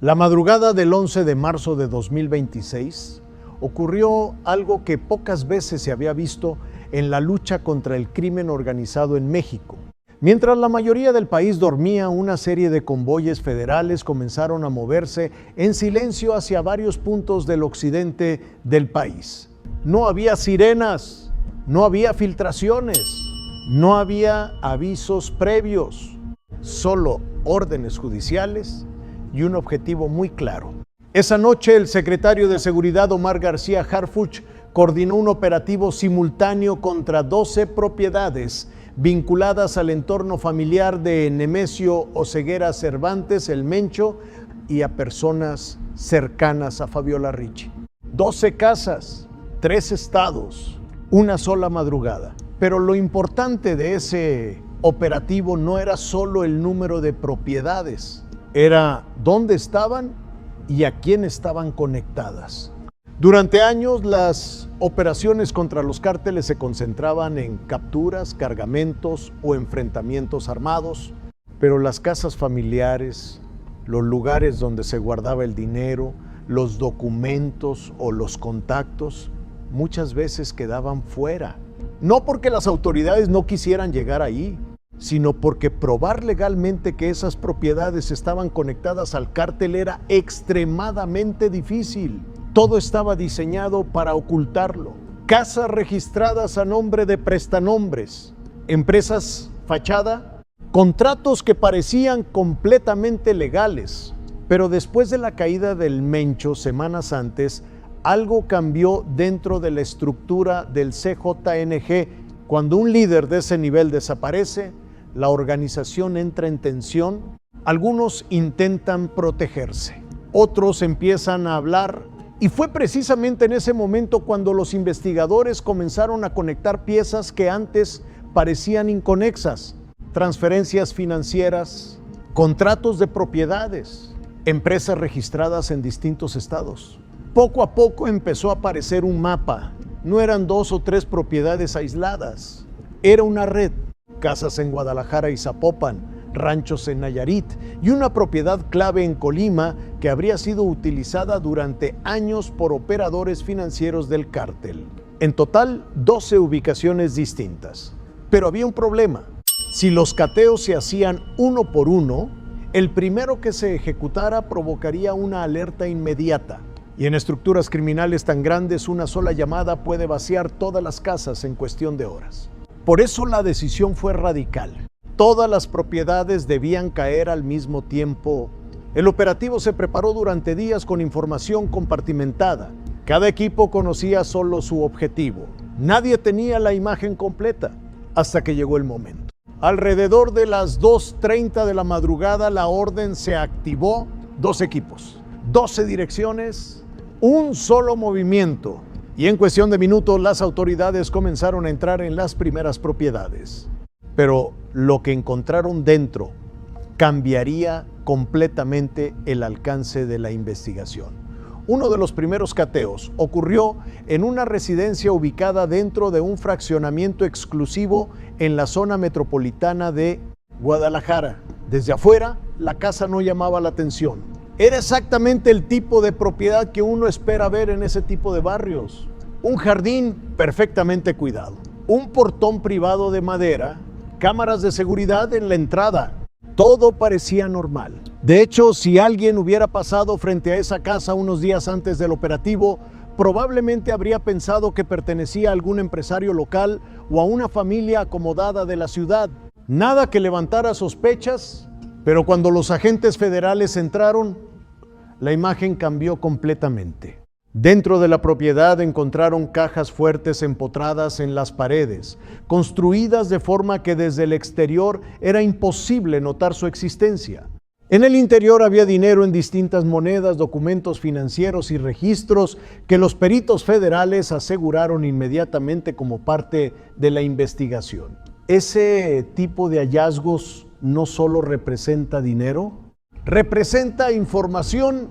La madrugada del 11 de marzo de 2026 ocurrió algo que pocas veces se había visto en la lucha contra el crimen organizado en México. Mientras la mayoría del país dormía, una serie de convoyes federales comenzaron a moverse en silencio hacia varios puntos del occidente del país. No había sirenas, no había filtraciones, no había avisos previos, solo órdenes judiciales y un objetivo muy claro. Esa noche, el secretario de Seguridad, Omar García Harfuch, coordinó un operativo simultáneo contra 12 propiedades vinculadas al entorno familiar de Nemesio Oseguera Cervantes, el Mencho, y a personas cercanas a Fabiola Ricci. 12 casas, 3 estados, una sola madrugada. Pero lo importante de ese operativo no era solo el número de propiedades, era dónde estaban y a quién estaban conectadas. Durante años, las operaciones contra los cárteles se concentraban en capturas, cargamentos o enfrentamientos armados, pero las casas familiares, los lugares donde se guardaba el dinero, los documentos o los contactos, muchas veces quedaban fuera. No porque las autoridades no quisieran llegar ahí, sino porque probar legalmente que esas propiedades estaban conectadas al cártel era extremadamente difícil. Todo estaba diseñado para ocultarlo. Casas registradas a nombre de prestanombres, empresas fachada, contratos que parecían completamente legales. Pero después de la caída del Mencho, semanas antes, algo cambió dentro de la estructura del CJNG. Cuando un líder de ese nivel desaparece, la organización entra en tensión. Algunos intentan protegerse, otros empiezan a hablar. Y fue precisamente en ese momento cuando los investigadores comenzaron a conectar piezas que antes parecían inconexas. Transferencias financieras, contratos de propiedades, empresas registradas en distintos estados. Poco a poco empezó a aparecer un mapa. No eran 2 o 3 propiedades aisladas. Era una red. Casas en Guadalajara y Zapopan, ranchos en Nayarit y una propiedad clave en Colima que habría sido utilizada durante años por operadores financieros del cártel. En total, 12 ubicaciones distintas. Pero había un problema. Si los cateos se hacían uno por uno, el primero que se ejecutara provocaría una alerta inmediata. Y en estructuras criminales tan grandes, una sola llamada puede vaciar todas las casas en cuestión de horas. Por eso la decisión fue radical. Todas las propiedades debían caer al mismo tiempo. El operativo se preparó durante días con información compartimentada. Cada equipo conocía solo su objetivo. Nadie tenía la imagen completa hasta que llegó el momento. Alrededor de las 2:30 de la madrugada, la orden se activó. 2 equipos, 12 direcciones, un solo movimiento. Y en cuestión de minutos, las autoridades comenzaron a entrar en las primeras propiedades. Pero lo que encontraron dentro cambiaría completamente el alcance de la investigación. Uno de los primeros cateos ocurrió en una residencia ubicada dentro de un fraccionamiento exclusivo en la zona metropolitana de Guadalajara. Desde afuera, la casa no llamaba la atención. Era exactamente el tipo de propiedad que uno espera ver en ese tipo de barrios. Un jardín perfectamente cuidado, un portón privado de madera, cámaras de seguridad en la entrada. Todo parecía normal. De hecho, si alguien hubiera pasado frente a esa casa unos días antes del operativo, probablemente habría pensado que pertenecía a algún empresario local o a una familia acomodada de la ciudad. Nada que levantara sospechas, pero cuando los agentes federales entraron, la imagen cambió completamente. Dentro de la propiedad encontraron cajas fuertes empotradas en las paredes, construidas de forma que desde el exterior era imposible notar su existencia. En el interior había dinero en distintas monedas, documentos financieros y registros que los peritos federales aseguraron inmediatamente como parte de la investigación. Ese tipo de hallazgos no solo representa dinero, representa información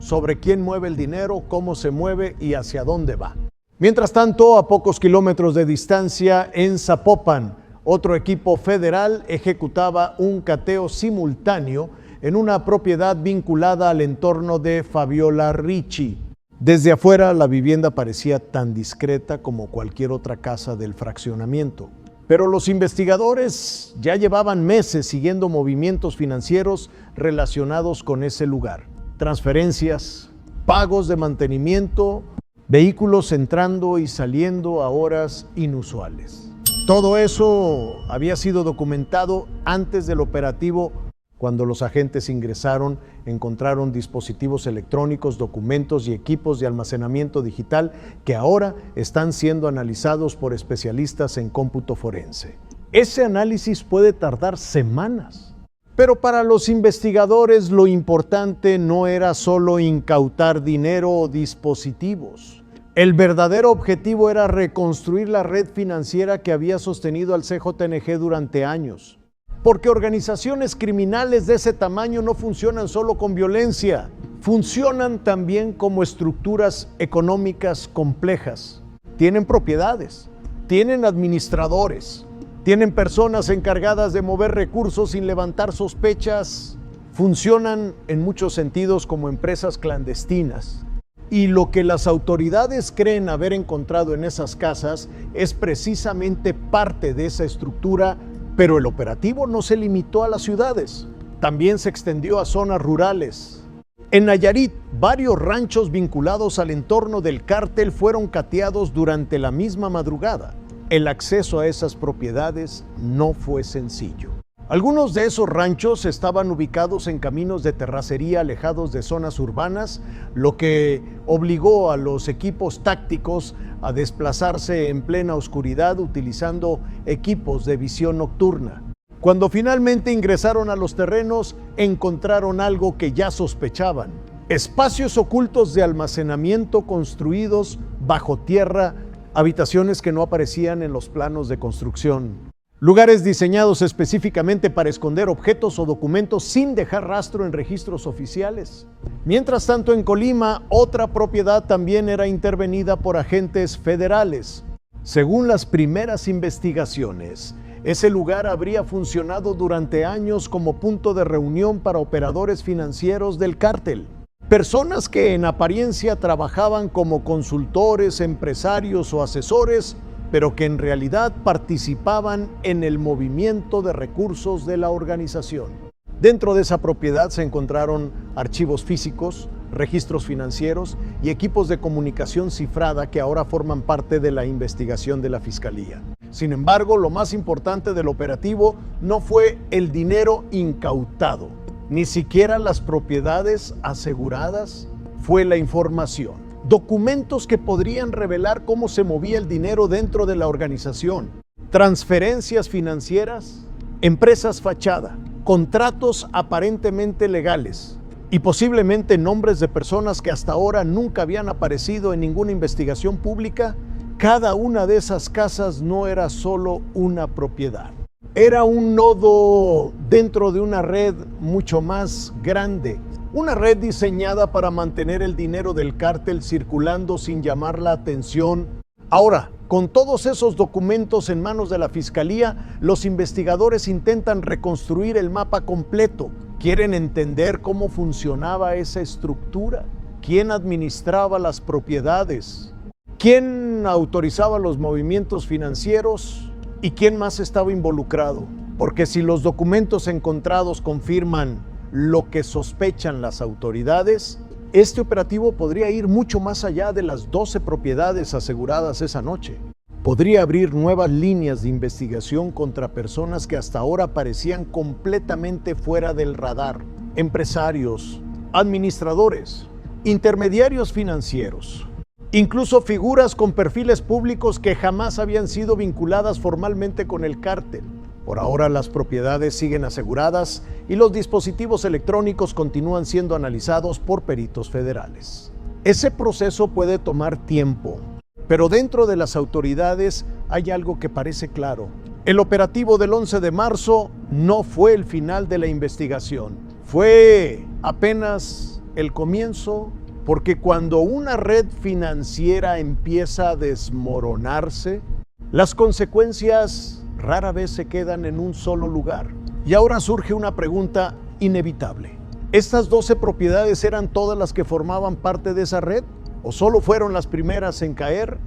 sobre quién mueve el dinero, cómo se mueve y hacia dónde va. Mientras tanto, a pocos kilómetros de distancia, en Zapopan, otro equipo federal ejecutaba un cateo simultáneo en una propiedad vinculada al entorno de Fabiola Ricci. Desde afuera, la vivienda parecía tan discreta como cualquier otra casa del fraccionamiento. Pero los investigadores ya llevaban meses siguiendo movimientos financieros relacionados con ese lugar. Transferencias, pagos de mantenimiento, vehículos entrando y saliendo a horas inusuales. Todo eso había sido documentado antes del operativo. Cuando los agentes ingresaron, encontraron dispositivos electrónicos, documentos y equipos de almacenamiento digital que ahora están siendo analizados por especialistas en cómputo forense. Ese análisis puede tardar semanas. Pero para los investigadores lo importante no era solo incautar dinero o dispositivos. El verdadero objetivo era reconstruir la red financiera que había sostenido al CJNG durante años. Porque organizaciones criminales de ese tamaño no funcionan solo con violencia, funcionan también como estructuras económicas complejas. Tienen propiedades, tienen administradores, tienen personas encargadas de mover recursos sin levantar sospechas, funcionan en muchos sentidos como empresas clandestinas. Y lo que las autoridades creen haber encontrado en esas casas es precisamente parte de esa estructura. Pero el operativo no se limitó a las ciudades, también se extendió a zonas rurales. En Nayarit, varios ranchos vinculados al entorno del cártel fueron cateados durante la misma madrugada. El acceso a esas propiedades no fue sencillo. Algunos de esos ranchos estaban ubicados en caminos de terracería alejados de zonas urbanas, lo que obligó a los equipos tácticos a desplazarse en plena oscuridad utilizando equipos de visión nocturna. Cuando finalmente ingresaron a los terrenos, encontraron algo que ya sospechaban: espacios ocultos de almacenamiento construidos bajo tierra, habitaciones que no aparecían en los planos de construcción. Lugares diseñados específicamente para esconder objetos o documentos sin dejar rastro en registros oficiales. Mientras tanto, en Colima, otra propiedad también era intervenida por agentes federales. Según las primeras investigaciones, ese lugar habría funcionado durante años como punto de reunión para operadores financieros del cártel. Personas que en apariencia trabajaban como consultores, empresarios o asesores, pero que en realidad participaban en el movimiento de recursos de la organización. Dentro de esa propiedad se encontraron archivos físicos, registros financieros y equipos de comunicación cifrada que ahora forman parte de la investigación de la Fiscalía. Sin embargo, lo más importante del operativo no fue el dinero incautado, ni siquiera las propiedades aseguradas, fue la información. Documentos que podrían revelar cómo se movía el dinero dentro de la organización, transferencias financieras, empresas fachada, contratos aparentemente legales y posiblemente nombres de personas que hasta ahora nunca habían aparecido en ninguna investigación pública. Cada una de esas casas no era solo una propiedad, era un nodo dentro de una red mucho más grande. Una red diseñada para mantener el dinero del cártel circulando sin llamar la atención. Ahora, con todos esos documentos en manos de la Fiscalía, los investigadores intentan reconstruir el mapa completo. Quieren entender cómo funcionaba esa estructura, quién administraba las propiedades, quién autorizaba los movimientos financieros y quién más estaba involucrado. Porque si los documentos encontrados confirman lo que sospechan las autoridades, este operativo podría ir mucho más allá de las 12 propiedades aseguradas esa noche. Podría abrir nuevas líneas de investigación contra personas que hasta ahora parecían completamente fuera del radar. Empresarios, administradores, intermediarios financieros, incluso figuras con perfiles públicos que jamás habían sido vinculadas formalmente con el cártel. Por ahora las propiedades siguen aseguradas y los dispositivos electrónicos continúan siendo analizados por peritos federales. Ese proceso puede tomar tiempo, pero dentro de las autoridades hay algo que parece claro. El operativo del 11 de marzo no fue el final de la investigación, fue apenas el comienzo, porque cuando una red financiera empieza a desmoronarse, las consecuencias rara vez se quedan en un solo lugar. Y ahora surge una pregunta inevitable. ¿Estas 12 propiedades eran todas las que formaban parte de esa red? ¿O solo fueron las primeras en caer?